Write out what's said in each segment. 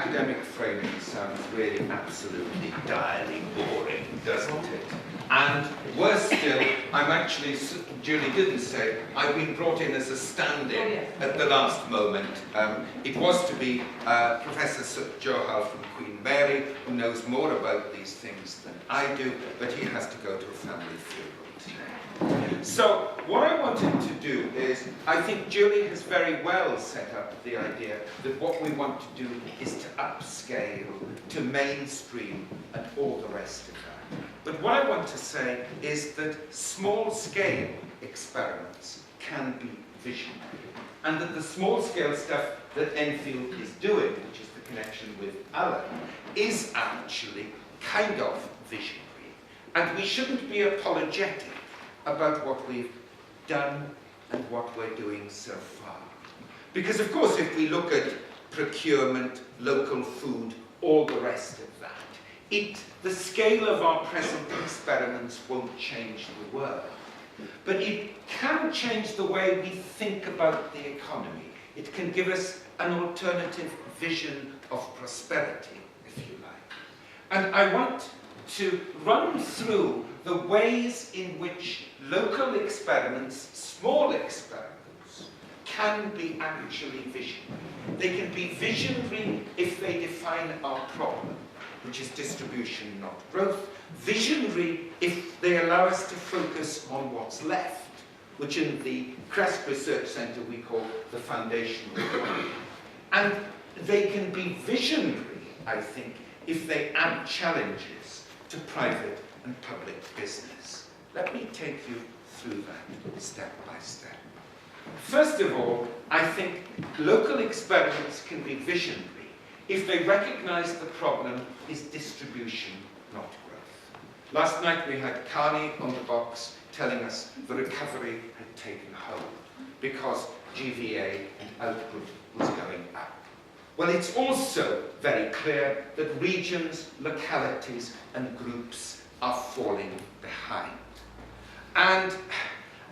academic framing sounds really absolutely direly boring, doesn't it? And worse still, I'm actually, Julie didn't say, I've been brought in as a stand-in at the last moment. It was to be Professor Johal from Queen Mary, who knows more about these things than I do, but he has to go to a family funeral today. So what I wanted to do is, I think Julie has very well set up the idea that what we want to do is to upscale, to mainstream, and all the rest of that. But what I want to say is that small-scale experiments can be visionary, and that the small-scale stuff that Enfield is doing, which is the connection with Alan, is actually kind of visionary. And we shouldn't be apologetic about what we've done and what we're doing so far. Because, of course, if we look at procurement, local food, all the rest of that, the scale of our present experiments won't change the world. But it can change the way we think about the economy. It can give us an alternative vision of prosperity, if you like. And I want to run through the ways in which local experiments, small experiments, can be actually visionary. They can be visionary if they define our problem, which is distribution, not growth. Visionary if they allow us to focus on what's left, which in the CRESC Research Centre we call the foundational economy. And they can be visionary, I think, if they add challenges to private and public business. Let me take you through that step by step. First of all, I think local experiments can be visionary if they recognize the problem is distribution, not growth. Last night we had Carney on the box telling us the recovery had taken hold because GVA and output was going up. Well, it's also very clear that regions, localities, and groups are falling behind. And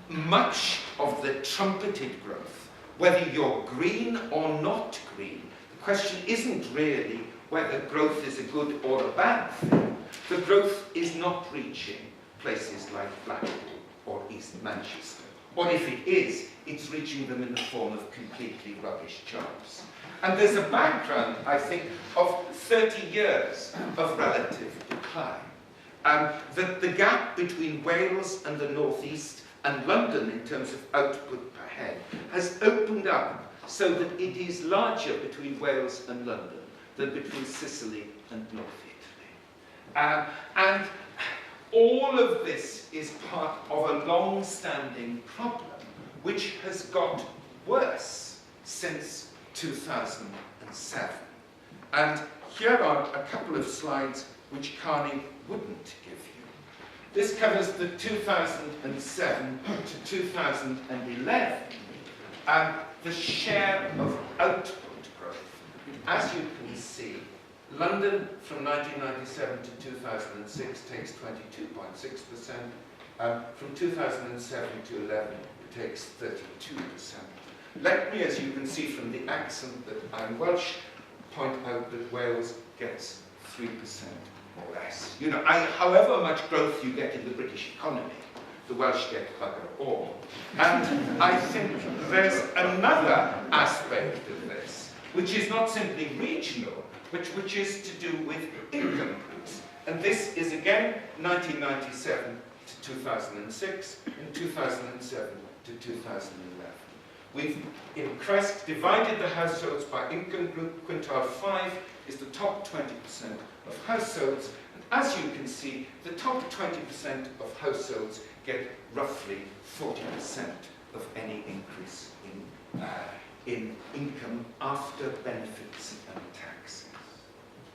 much of the trumpeted growth, whether you're green or not green, the question isn't really whether growth is a good or a bad thing. The growth is not reaching places like Blackpool or East Manchester. Or if it is, it's reaching them in the form of completely rubbish jobs. And there's a background, I think, of 30 years of relative decline. That the gap between Wales and the northeast and London in terms of output per head has opened up so that it is larger between Wales and London than between Sicily and North Italy. And all of this is part of a long-standing problem which has got worse since 2007. And here are a couple of slides which Carney wouldn't give you. This covers the 2007 to 2011, the share of output growth. As you can see, London from 1997 to 2006 takes 22.6%. From 2007 to 11, it takes 32%. Let me, as you can see from the accent that I'm Welsh, point out that Wales gets 3% or less. You know, however much growth you get in the British economy, the Welsh get bugger all. And I think there's another aspect of this, which is not simply regional, but which is to do with income groups. And this is again 1997 to 2006 and 2007 to 2011. We've, in CRESC, divided the households by income group. Quintile 5 is the top 20% of households. And as you can see, the top 20% of households get roughly 40% of any increase in income after benefits and taxes.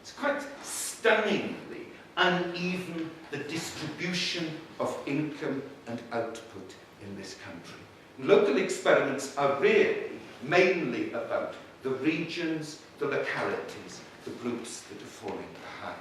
It's quite stunningly uneven, the distribution of income and output in this country. Local experiments are really mainly about the regions, the localities, the groups that are falling behind.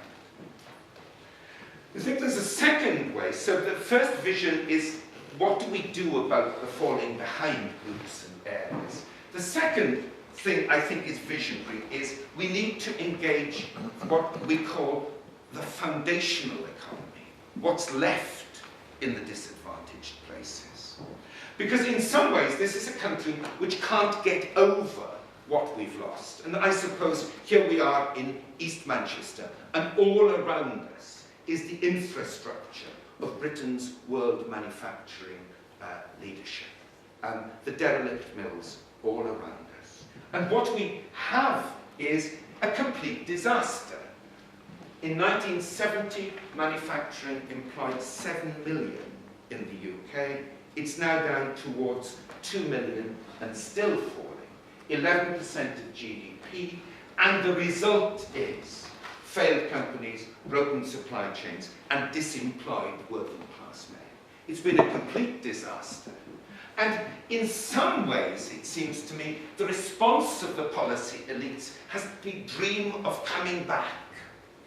I think there's a second way. So the first vision is, what do we do about the falling behind groups and areas? The second thing I think is visionary is we need to engage what we call the foundational economy, what's left in the disadvantaged places. Because in some ways, this is a country which can't get over what we've lost. And I suppose here we are in East Manchester, and all around us is the infrastructure of Britain's world manufacturing leadership. The derelict mills all around us. And what we have is a complete disaster. In 1970, manufacturing employed 7 million in the UK. It's now down towards 2 million and still falling. 11% of GDP, and the result is failed companies, broken supply chains, and disemployed working class men. It's been a complete disaster. And in some ways, it seems to me, the response of the policy elites has been dream of coming back.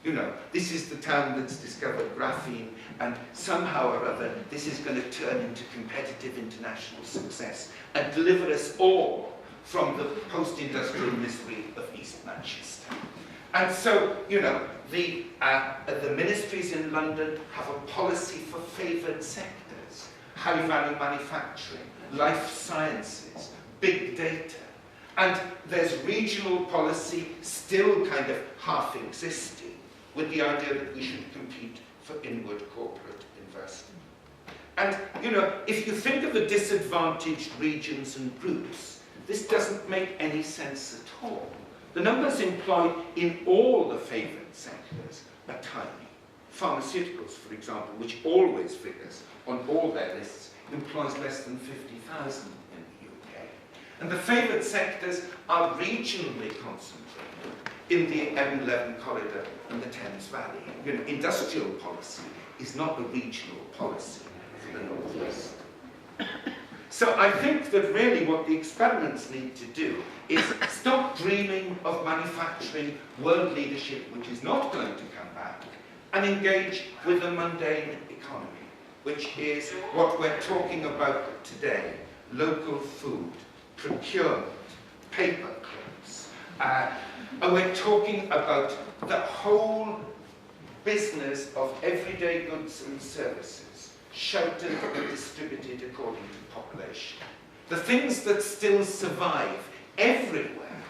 You know, this is the town that's discovered graphene, and somehow or other, this is going to turn into competitive international success and deliver us all from the post-industrial misery of East Manchester. And so, you know, the ministries in London have a policy for favoured sectors, high-value manufacturing, life sciences, big data. And there's regional policy still kind of half existing, with the idea that we should compete for inward corporate investment. And, you know, if you think of the disadvantaged regions and groups, this doesn't make any sense at all. The numbers employed in all the favoured sectors are tiny. Pharmaceuticals, for example, which always figures on all their lists, employs less than 50,000 in the UK. And the favoured sectors are regionally concentrated in the M11 corridor and the Thames Valley. You know, industrial policy is not a regional policy for the North West. So I think that really what the experiments need to do is stop dreaming of manufacturing world leadership, which is not going to come back, and engage with the mundane economy, which is what we're talking about today: local food, procurement, paper clips. And we're talking about the whole business of everyday goods and services, sheltered and distributed according to population. The things that still survive everywhere,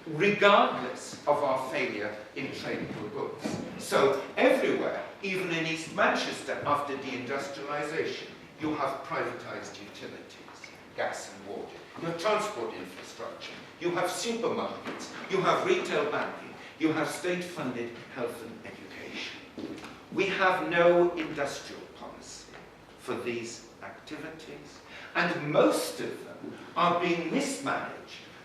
regardless of our failure in tradable goods. So everywhere, even in East Manchester, after deindustrialisation, you have privatised utilities, gas and water. You have transport infrastructure. You have supermarkets. You have retail banking. You have state-funded health and education. We have no industrial policy for these activities, and most of them are being mismanaged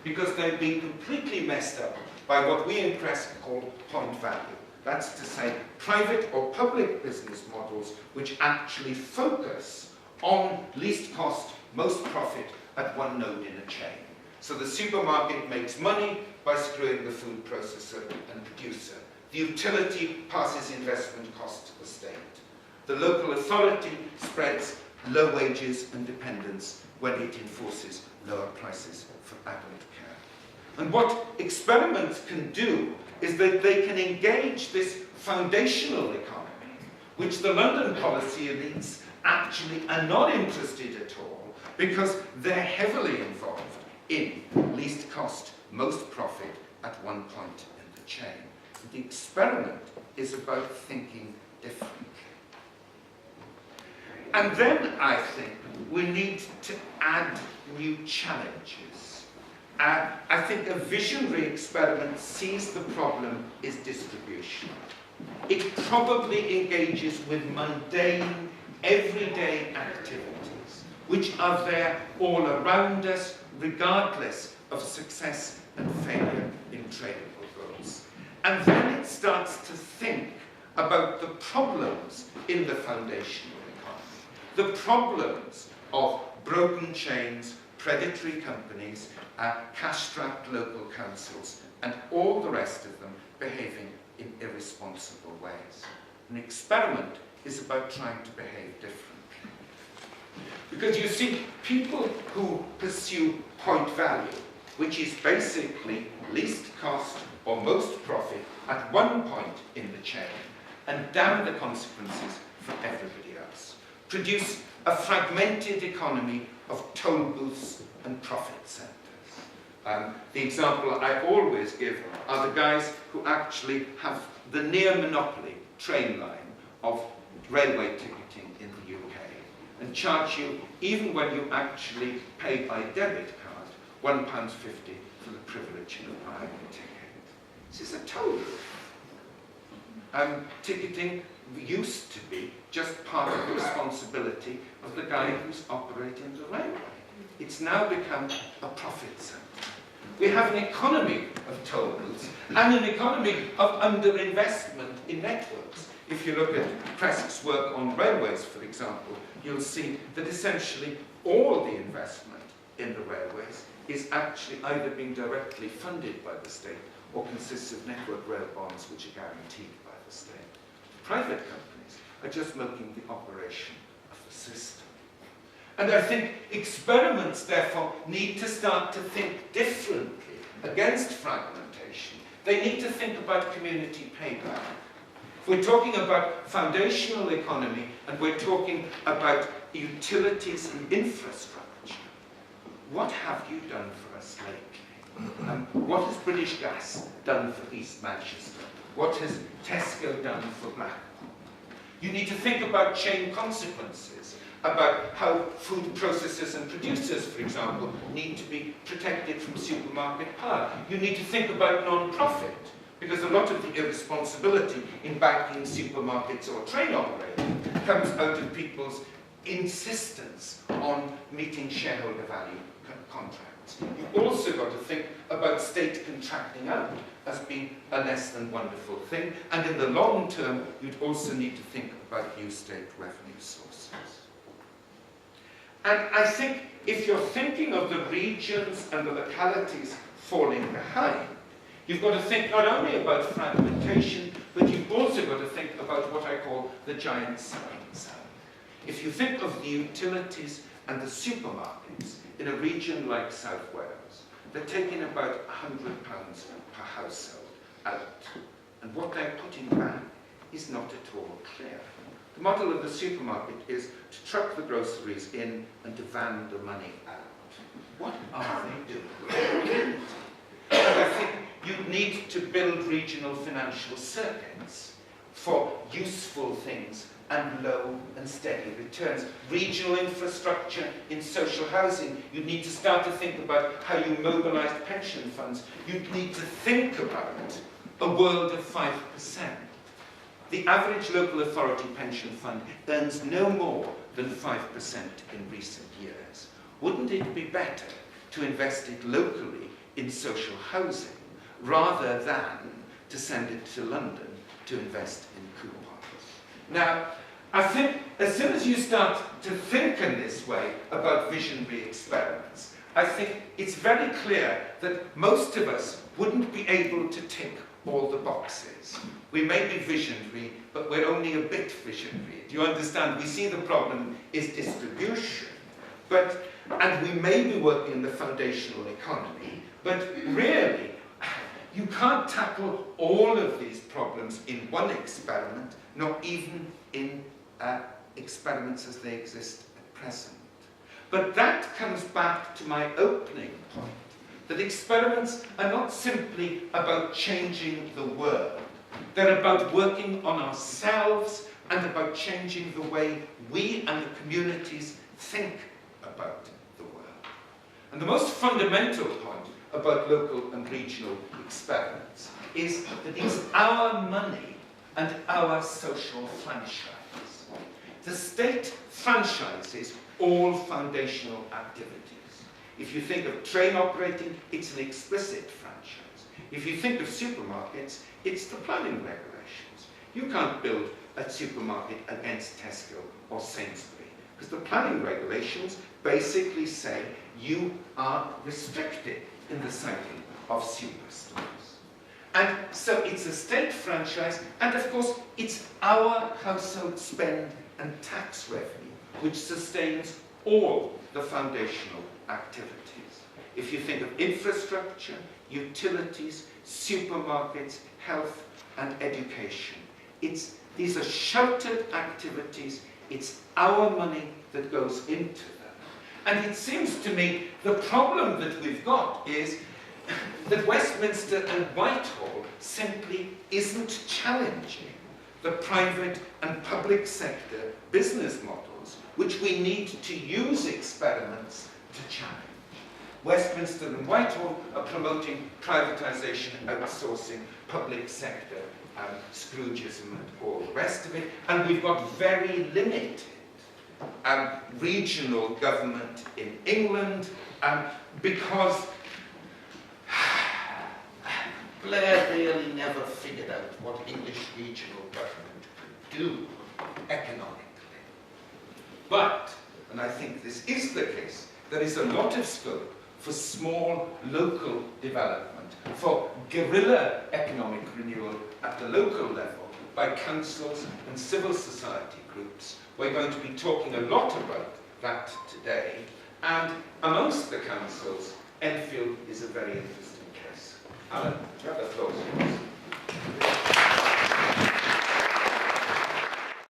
because they've been completely messed up by what we in CRESC call point value. That's to say, private or public business models which actually focus on least cost, most profit at one node in a chain. So the supermarket makes money by screwing the food processor and producer. The utility passes investment costs to the state. The local authority spreads low wages and dependence when it enforces lower prices for adult care. And what experiments can do is that they can engage this foundational economy, which the London policy elites actually are not interested at all, because they're heavily involved in least cost, most profit at one point in the chain. The experiment is about thinking differently. And then I think we need to add new challenges. I think a visionary experiment sees the problem is distribution. It probably engages with mundane, everyday activities, which are there all around us, regardless of success and failure in tradable goods. And then it starts to think about the problems in the foundational economy, the problems of broken chains, predatory companies, cash-strapped local councils, and all the rest of them behaving in irresponsible ways. An experiment is about trying to behave differently. Because you see, people who pursue point value which is basically least cost or most profit at one point in the chain, and damn the consequences for everybody else. Produce a fragmented economy of toll booths and profit centres. The example I always give are the guys who actually have the near monopoly train line of railway ticketing in the UK and charge you, even when you actually pay by debit card, £1.50 for the privilege of buying a ticket. This is a toll booth. Ticketing used to be just part of the responsibility of the guy who's operating the railway. It's now become a profit centre. We have an economy of toll booths and an economy of underinvestment in networks. If you look at CRESC's work on railways, for example, you'll see that essentially all the investment in the railways is actually either being directly funded by the state or consists of network rail bonds which are guaranteed by the state. Private companies are just milking the operation of the system. And I think experiments, therefore, need to start to think differently against fragmentation. They need to think about community payback. If we're talking about foundational economy and we're talking about utilities and infrastructure, what have you done for us lately? What has British Gas done for East Manchester? What has Tesco done for Blackpool? You need to think about chain consequences, about how food processors and producers, for example, need to be protected from supermarket power. You need to think about non-profit, because a lot of the irresponsibility in banking, supermarkets or train operating comes out of people's insistence on meeting shareholder value contracts. You've also got to think about state contracting out as being a less than wonderful thing, and in the long term, you'd also need to think about new state revenue sources. And I think if you're thinking of the regions and the localities falling behind, you've got to think not only about fragmentation, but you've also got to think about what I call the giant sucking sound. If you think of the utilities and the supermarkets in a region like South Wales, they're taking about £100 per household out. And what they're putting back is not at all clear. The model of the supermarket is to truck the groceries in and to van the money out. What are they doing? And I think you need to build regional financial circuits for useful things and low and steady returns. Regional infrastructure in social housing, you need to start to think about how you mobilize pension funds. You need to think about a world of 5%. The average local authority pension fund earns no more than 5% in recent years. Wouldn't it be better to invest it locally in social housing rather than to send it to London to invest in coupons? Now, I think as soon as you start to think in this way about visionary experiments, I think it's very clear that most of us wouldn't be able to tick all the boxes. We may be visionary, but we're only a bit visionary. Do you understand? We see the problem is distribution, and we may be working in the foundational economy, but really, you can't tackle all of these problems in one experiment, not even in experiments as they exist at present. But that comes back to my opening point, that experiments are not simply about changing the world. They're about working on ourselves and about changing the way we and the communities think about the world. And the most fundamental point about local and regional experiments is that it's our money and our social franchise. The state franchises all foundational activities. If you think of train operating, it's an explicit franchise. If you think of supermarkets, it's the planning regulations. You can't build a supermarket against Tesco or Sainsbury, because the planning regulations basically say you are restricted in the siting of superstores. And so it's a state franchise, and of course it's our household spend and tax revenue which sustains all the foundational activities. If you think of infrastructure, utilities, supermarkets, health and education, these are sheltered activities. It's our money that goes into them. And it seems to me the problem that we've got is that Westminster and Whitehall simply isn't challenging the private and public sector business models which we need to use experiments to challenge. Westminster and Whitehall are promoting privatisation, outsourcing, public sector, Scroogeism and all the rest of it, and we've got very limited regional government in England because Blair really never figured out what English regional government could do economically. But, and I think this is the case, there is a lot of scope for small local development, for guerrilla economic renewal at the local level by councils and civil society groups. We're going to be talking a lot about that today, and amongst the councils, Enfield is a very interesting case. Alan, you have the floor.